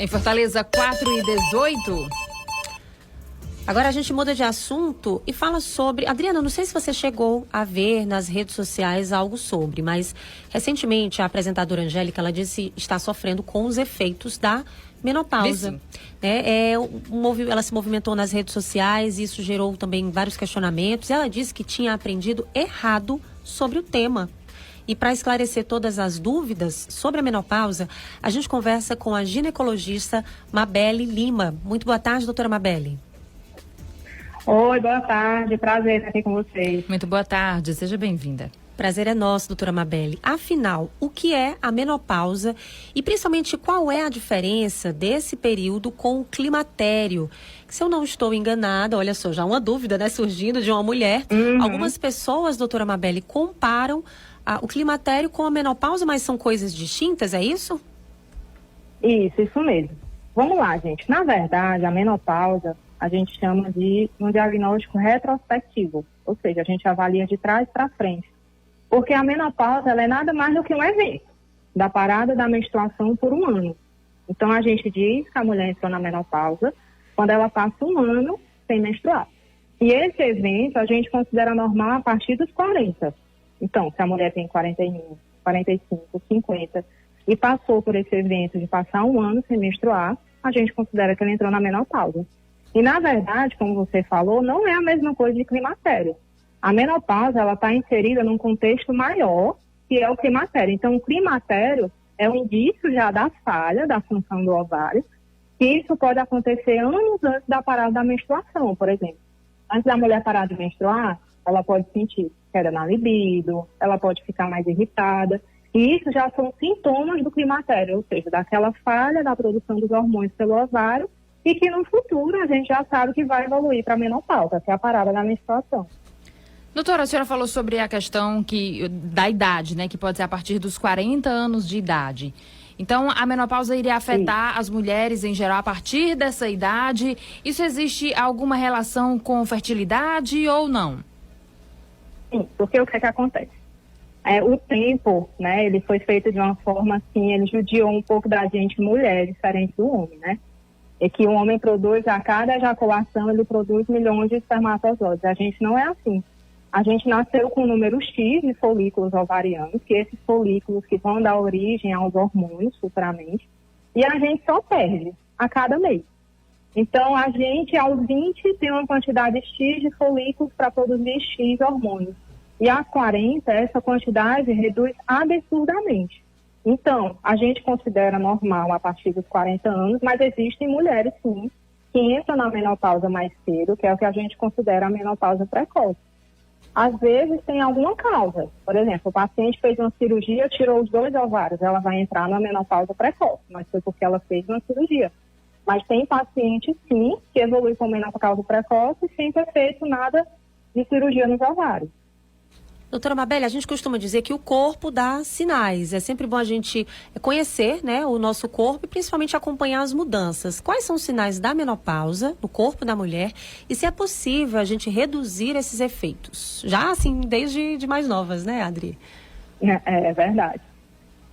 Em Fortaleza, 4h18. Agora a gente muda de assunto e fala sobre... Adriana, não sei se você chegou a ver nas redes sociais algo sobre, mas recentemente a apresentadora Angélica, ela disse estar sofrendo com os efeitos da menopausa. Ela se movimentou nas redes sociais, isso gerou também vários questionamentos. Ela disse que tinha aprendido errado sobre o tema. E para esclarecer todas as dúvidas sobre a menopausa, a gente conversa com a ginecologista Mabelle Lima. Muito boa tarde, doutora Mabelle. Oi, boa tarde. Prazer estar aqui com vocês. Muito boa tarde. Seja bem-vinda. Prazer é nosso, doutora Mabelle. Afinal, o que é a menopausa e principalmente qual é a diferença desse período com o climatério? Se eu não estou enganada, olha só, já uma dúvida, né, surgindo de uma mulher. Algumas pessoas, doutora Mabelle, comparam o climatério com a menopausa, mas são coisas distintas, é isso? Isso mesmo. Vamos lá, gente. Na verdade, a menopausa a gente chama de um diagnóstico retrospectivo, ou seja, a gente avalia de trás para frente. Porque a menopausa ela é nada mais do que um evento da parada da menstruação por um ano. Então, a gente diz que a mulher entrou na menopausa quando ela passa um ano sem menstruar. E esse evento a gente considera normal a partir dos 40. Então, se a mulher tem 41, 45, 50 e passou por esse evento de passar um ano sem menstruar, a gente considera que ela entrou na menopausa. E, na verdade, como você falou, não é a mesma coisa de climatério. A menopausa, ela está inserida num contexto maior, que é o climatério. Então, o climatério é um indício já da falha da função do ovário, que isso pode acontecer anos antes da parada da menstruação, por exemplo. Antes da mulher parar de menstruar, ela pode sentir queda na libido, ela pode ficar mais irritada. E isso já são sintomas do climatério, ou seja, daquela falha da produção dos hormônios pelo ovário, e que no futuro a gente já sabe que vai evoluir para a menopausa, que é a parada da menstruação. Doutora, a senhora falou sobre a questão da idade, né? Que pode ser a partir dos 40 anos de idade. Então, a menopausa iria afetar as mulheres em geral a partir dessa idade. Isso existe alguma relação com fertilidade ou não? Sim, porque o que é que acontece? O tempo, né, ele foi feito de uma forma assim, ele judiou um pouco da gente mulher, diferente do homem, né? É que o homem produz, a cada ejaculação, ele produz milhões de espermatozoides. A gente não é assim. A gente nasceu com um número X de folículos ovarianos, que esses folículos que vão dar origem aos hormônios futuramente, e a gente só perde a cada mês. Então, a gente, aos 20, tem uma quantidade X de folículos para produzir X hormônios. E aos 40, essa quantidade reduz absurdamente. Então, a gente considera normal a partir dos 40 anos, mas existem mulheres, sim, que entram na menopausa mais cedo, que é o que a gente considera a menopausa precoce. Às vezes tem alguma causa. Por exemplo, o paciente fez uma cirurgia, tirou os 2 ovários, ela vai entrar na menopausa precoce, mas foi porque ela fez uma cirurgia. Mas tem paciente, sim, que evolui com menopausa precoce sem ter feito nada de cirurgia nos ovários. Doutora Mabelle, a gente costuma dizer que o corpo dá sinais. É sempre bom a gente conhecer, né, o nosso corpo e principalmente acompanhar as mudanças. Quais são os sinais da menopausa no corpo da mulher e se é possível a gente reduzir esses efeitos? Já assim, desde de mais novas, né, Adri? É verdade.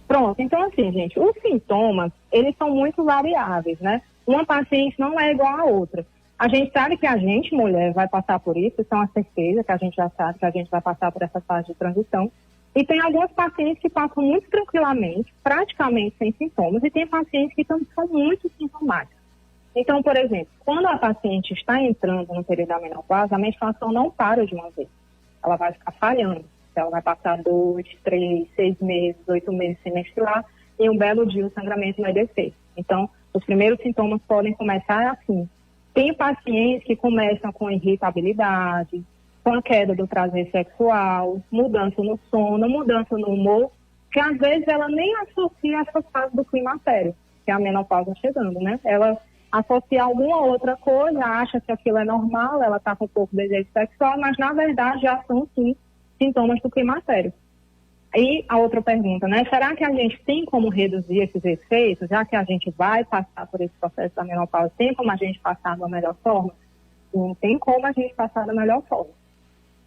Pronto, então assim, gente, os sintomas, eles são muito variáveis, né? Uma paciente não é igual à outra. A gente sabe que a gente, mulher, vai passar por isso é uma certeza que a gente já sabe que a gente vai passar por essa fase de transição. E tem algumas pacientes que passam muito tranquilamente, praticamente sem sintomas, e tem pacientes que são muito sintomáticos. Então, por exemplo, quando a paciente está entrando no período da menopausa, a menstruação não para de uma vez. Ela vai ficar falhando. Então, ela vai passar 2, 3, 6 meses, 8 meses sem menstruar, e um belo dia o sangramento vai descer. Então, os primeiros sintomas podem começar assim. Tem pacientes que começam com irritabilidade, com a queda do prazer sexual, mudança no sono, mudança no humor, que às vezes ela nem associa essa fase do climatério, que é a menopausa chegando, né? Ela associa alguma outra coisa, acha que aquilo é normal, ela está com pouco desejo sexual, mas na verdade já são sim sintomas do climatério. E a outra pergunta, né? Será que a gente tem como reduzir esses efeitos, já que a gente vai passar por esse processo da menopausa, tem como a gente passar da melhor forma? Não tem como a gente passar da melhor forma.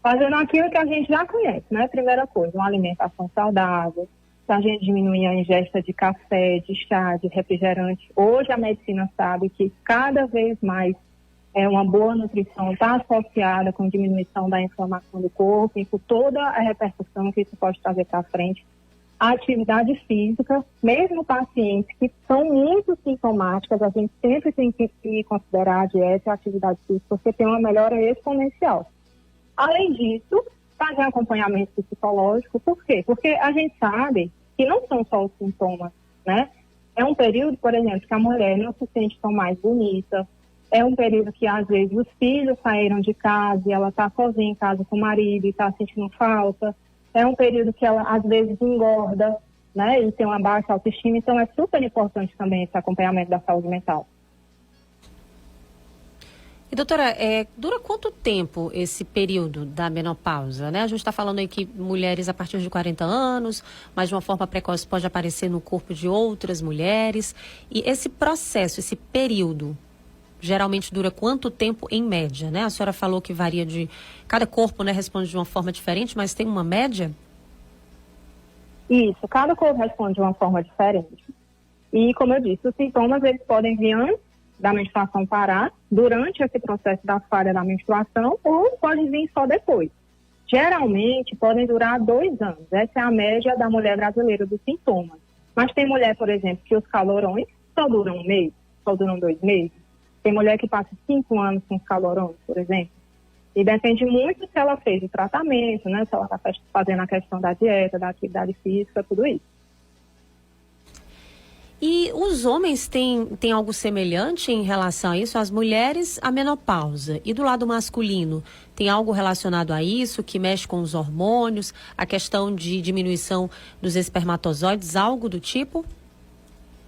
Fazendo aquilo que a gente já conhece, né? Primeira coisa, uma alimentação saudável, a gente diminuir a ingesta de café, de chá, de refrigerante. Hoje a medicina sabe que cada vez mais uma boa nutrição está associada com diminuição da inflamação do corpo e com toda a repercussão que isso pode trazer para frente. A atividade física, mesmo pacientes que são muito sintomáticas, a gente sempre tem que considerar a dieta e a atividade física, porque tem uma melhora exponencial. Além disso, fazer acompanhamento psicológico. Por quê? Porque a gente sabe que não são só os sintomas, né? É um período, por exemplo, que a mulher não se sente tão mais bonita. É um período que, às vezes, os filhos saíram de casa e ela está sozinha em casa com o marido e está sentindo falta. É um período que ela, às vezes, engorda, né? E tem uma baixa autoestima. Então, é super importante também esse acompanhamento da saúde mental. E, doutora, dura quanto tempo esse período da menopausa, né? A gente está falando aí que mulheres a partir de 40 anos, mas de uma forma precoce pode aparecer no corpo de outras mulheres. E esse processo, esse período, geralmente dura quanto tempo em média, né? A senhora falou que varia de... Cada corpo, né, responde de uma forma diferente, mas tem uma média? Isso, cada corpo responde de uma forma diferente. E, como eu disse, os sintomas, eles podem vir antes da menstruação parar, durante esse processo da falha da menstruação, ou pode vir só depois. Geralmente, podem durar 2 anos. Essa é a média da mulher brasileira dos sintomas. Mas tem mulher, por exemplo, que os calorões só duram 1 mês, só duram 2 meses. Tem mulher que passa 5 anos com os calorões, por exemplo. E depende muito se ela fez o tratamento, né? Se ela está fazendo a questão da dieta, da atividade física, tudo isso. E os homens têm algo semelhante em relação a isso? As mulheres, a menopausa. E do lado masculino, tem algo relacionado a isso, que mexe com os hormônios, a questão de diminuição dos espermatozoides, algo do tipo?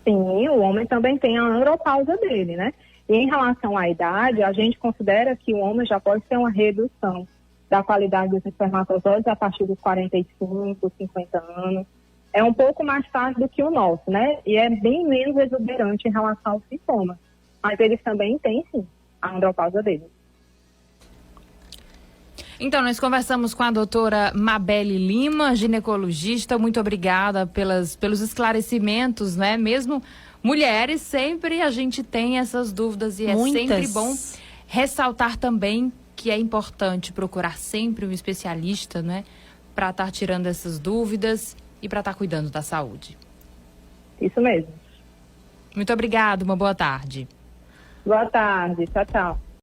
Sim, o homem também tem a andropausa dele, né? E em relação à idade, a gente considera que o homem já pode ter uma redução da qualidade dos espermatozoides a partir dos 45, 50 anos. É um pouco mais tarde do que o nosso, né? E é bem menos exuberante em relação aos sintomas. Mas eles também têm, sim, a andropausa deles. Então, nós conversamos com a doutora Mabelle Lima, ginecologista. Muito obrigada pelos esclarecimentos, né? Mesmo mulheres, sempre a gente tem essas dúvidas e Muitas. É sempre bom ressaltar também que é importante procurar sempre um especialista, né? Para estar tirando essas dúvidas e para estar cuidando da saúde. Isso mesmo. Muito obrigada, uma boa tarde. Boa tarde, tchau, tchau.